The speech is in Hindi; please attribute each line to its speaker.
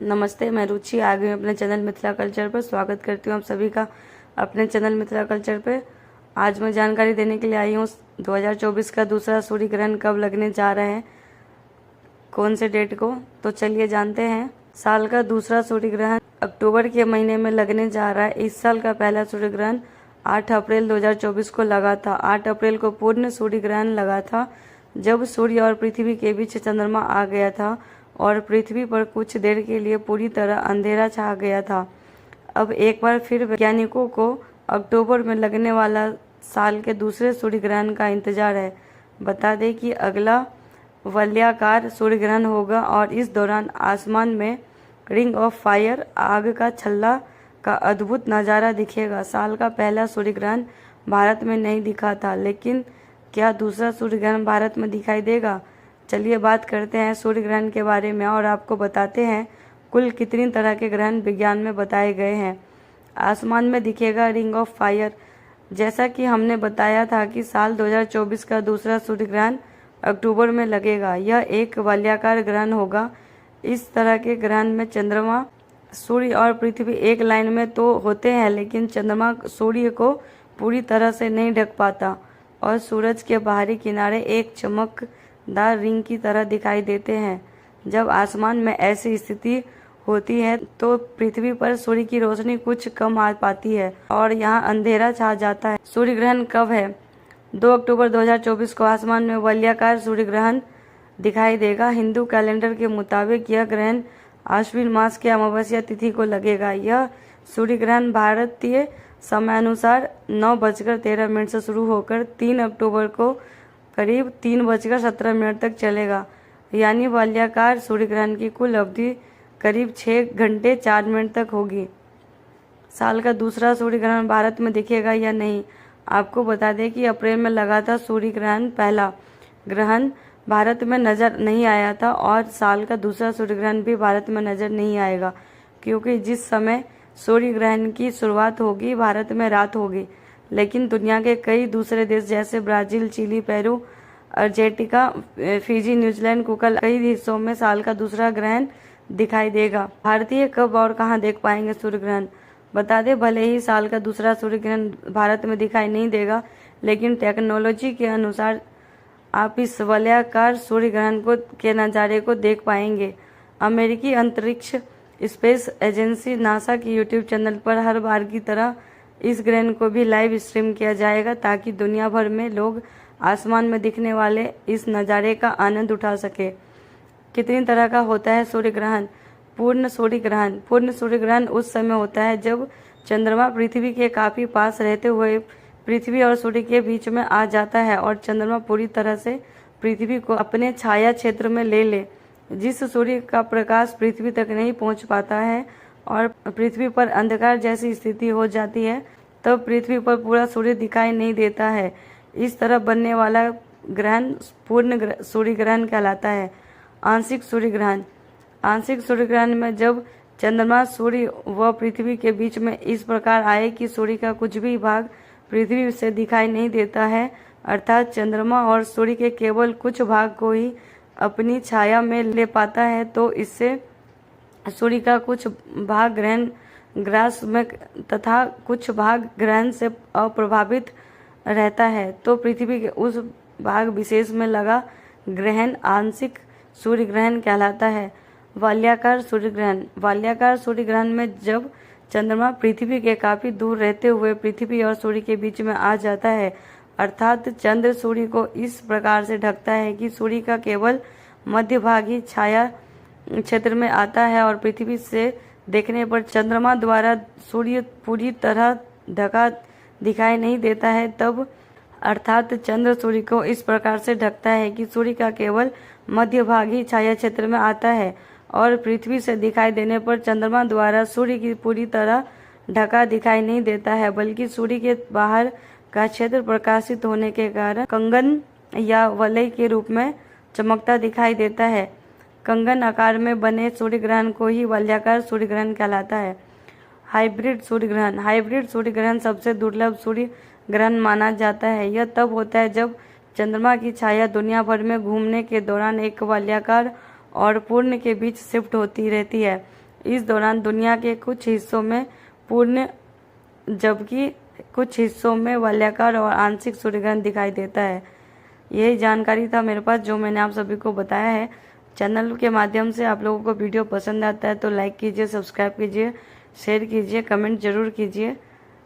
Speaker 1: नमस्ते, मैं रुचि आ गई हूँ अपने चैनल मिथिला कल्चर पर। स्वागत करती हूँ आप सभी का अपने चैनल मिथिला कल्चर पे। आज मैं जानकारी देने के लिए आई हूँ 2024 का दूसरा सूर्य ग्रहण कब लगने जा रहे हैं, कौन से डेट को। तो चलिए जानते हैं। साल का दूसरा सूर्य ग्रहण अक्टूबर के महीने में लगने जा रहा है। इस साल का पहला सूर्य ग्रहण 8 अप्रैल 2024 को लगा था। 8 अप्रैल को पूर्ण सूर्य ग्रहण लगा था, जब सूर्य और पृथ्वी के बीच चंद्रमा आ गया था और पृथ्वी पर कुछ देर के लिए पूरी तरह अंधेरा छा गया था। अब एक बार फिर वैज्ञानिकों को अक्टूबर में लगने वाला साल के दूसरे सूर्य ग्रहण का इंतजार है। बता दें कि अगला वलयाकार सूर्य ग्रहण होगा और इस दौरान आसमान में रिंग ऑफ फायर, आग का छल्ला का अद्भुत नज़ारा दिखेगा। साल का पहला सूर्य ग्रहण भारत में नहीं दिखा था, लेकिन क्या दूसरा सूर्य ग्रहण भारत में दिखाई देगा? चलिए बात करते हैं सूर्य ग्रहण के बारे में और आपको बताते हैं कुल कितनी तरह के ग्रहण विज्ञान में बताए गए हैं। आसमान में दिखेगा रिंग ऑफ फायर। जैसा कि हमने बताया था कि साल 2024 का दूसरा सूर्य ग्रहण अक्टूबर में लगेगा। यह एक वलयाकार ग्रहण होगा। इस तरह के ग्रहण में चंद्रमा, सूर्य और पृथ्वी एक लाइन में तो होते हैं, लेकिन चंद्रमा सूर्य को पूरी तरह से नहीं ढक पाता और सूरज के बाहरी किनारे एक चमकदार रिंग की तरह दिखाई देते हैं। जब आसमान में ऐसी स्थिति होती है तो पृथ्वी पर सूर्य की रोशनी कुछ कम आ पाती है और यहाँ अंधेरा छा जाता है। सूर्य ग्रहण कब है? 2 अक्टूबर 2024 को आसमान में वलयाकार सूर्य ग्रहण दिखाई देगा। हिंदू कैलेंडर के मुताबिक यह ग्रहण आश्विन मास के अमावस्या तिथि को लगेगा। यह सूर्य ग्रहण भारतीय समयानुसार 9:13 से शुरू होकर 3 अक्टूबर को करीब 3:17 तक चलेगा। यानी वलयाकार सूर्य ग्रहण की कुल अवधि करीब 6 घंटे 4 मिनट तक होगी। साल का दूसरा सूर्य ग्रहण भारत में दिखेगा या नहीं? आपको बता दें कि अप्रैल में लगा था सूर्य ग्रहण। पहला ग्रहण भारत में नजर नहीं आया था और साल का दूसरा सूर्य ग्रहण भी भारत में नजर नहीं आएगा, क्योंकि जिस समय सूर्य ग्रहण की शुरुआत होगी भारत में रात होगी। लेकिन दुनिया के कई दूसरे देश जैसे Brazil, Chile, Peru, Argentina, Fiji, New Zealand, कुकल कई हिस्सों में साल का दूसरा ग्रहण दिखाई देगा। भारतीय कब और कहां देख पाएंगे सूर्य ग्रहण? बता दें, भले ही साल का दूसरा सूर्य ग्रहण भारत में दिखाई नहीं देगा, लेकिन टेक्नोलॉजी के अनुसार आप इस वलयाकार सूर्य ग्रहण के नज़ारे को देख पाएंगे। अमेरिकी अंतरिक्ष स्पेस एजेंसी नासा की यूट्यूब चैनल पर हर बार की तरह इस ग्रहण को भी लाइव स्ट्रीम किया जाएगा, ताकि दुनिया भर में लोग आसमान में दिखने वाले इस नज़ारे का आनंद उठा सके। कितनी तरह का होता है सूर्य ग्रहण? पूर्ण सूर्य ग्रहण। पूर्ण सूर्य ग्रहण उस समय होता है जब चंद्रमा पृथ्वी के काफी पास रहते हुए पृथ्वी और सूर्य के बीच में आ जाता है और चंद्रमा पूरी तरह से पृथ्वी को अपने छाया क्षेत्र में ले ले। जिस सूर्य का प्रकाश पृथ्वी तक नहीं पहुंच पाता है और पृथ्वी पर अंधकार जैसी स्थिति हो जाती है, तब पृथ्वी पर पूरा सूर्य दिखाई नहीं देता है। इस तरह बनने वाला ग्रहण पूर्ण सूर्य ग्रहण कहलाता है। आंशिक सूर्य ग्रहण। आंशिक सूर्य ग्रहण में जब चंद्रमा, सूर्य व पृथ्वी के बीच में इस प्रकार आए कि सूर्य का कुछ भी भाग पृथ्वी से दिखाई नहीं देता है, अर्थात चंद्रमा और सूर्य के केवल कुछ भाग को ही अपनी छाया में ले पाता है, तो इससे सूर्य का कुछ भाग ग्रहण ग्रास में तथा कुछ भाग ग्रहण से अप्रभावित रहता है, तो पृथ्वी के उस भाग विशेष में लगा ग्रहण आंशिक सूर्य ग्रहण कहलाता है। वलयाकार सूर्य ग्रहण। वलयाकार सूर्य ग्रहण में जब चंद्रमा पृथ्वी के काफी दूर रहते हुए पृथ्वी और सूर्य के बीच में आ जाता है, अर्थात चंद्र सूर्य को इस प्रकार से ढकता है कि सूर्य का केवल मध्य भाग ही छाया क्षेत्र में आता है और पृथ्वी से देखने पर चंद्रमा द्वारा सूर्य पूरी तरह ढका दिखाई नहीं देता है, तब अर्थात चंद्र सूर्य को इस प्रकार से ढकता है कि सूर्य का केवल मध्य भाग ही छाया क्षेत्र में आता है और पृथ्वी से दिखाई देने पर चंद्रमा द्वारा सूर्य की पूरी तरह ढका दिखाई नहीं देता है, बल्कि सूर्य के बाहर का क्षेत्र प्रकाशित होने के कारण कंगन या वलय के रूप में चमकता दिखाई देता है। कंगन आकार में बने सूर्य ग्रहण को ही वलयाकार सूर्य ग्रहण कहलाता है। हाइब्रिड सूर्य ग्रहण। हाइब्रिड सूर्य ग्रहण सबसे दुर्लभ सूर्य ग्रहण माना जाता है। यह तब होता है जब चंद्रमा की छाया दुनिया भर में घूमने के दौरान एक वलयाकार और पूर्ण के बीच शिफ्ट होती रहती है। इस दौरान दुनिया के कुछ हिस्सों में पूर्ण जबकि कुछ हिस्सों में वलयाकार और आंशिक सूर्यग्रहण दिखाई देता है। यही जानकारी था मेरे पास जो मैंने आप सभी को बताया है। चैनल के माध्यम से आप लोगों को वीडियो पसंद आता है तो लाइक कीजिए, सब्सक्राइब कीजिए, शेयर कीजिए, कमेंट जरूर कीजिए।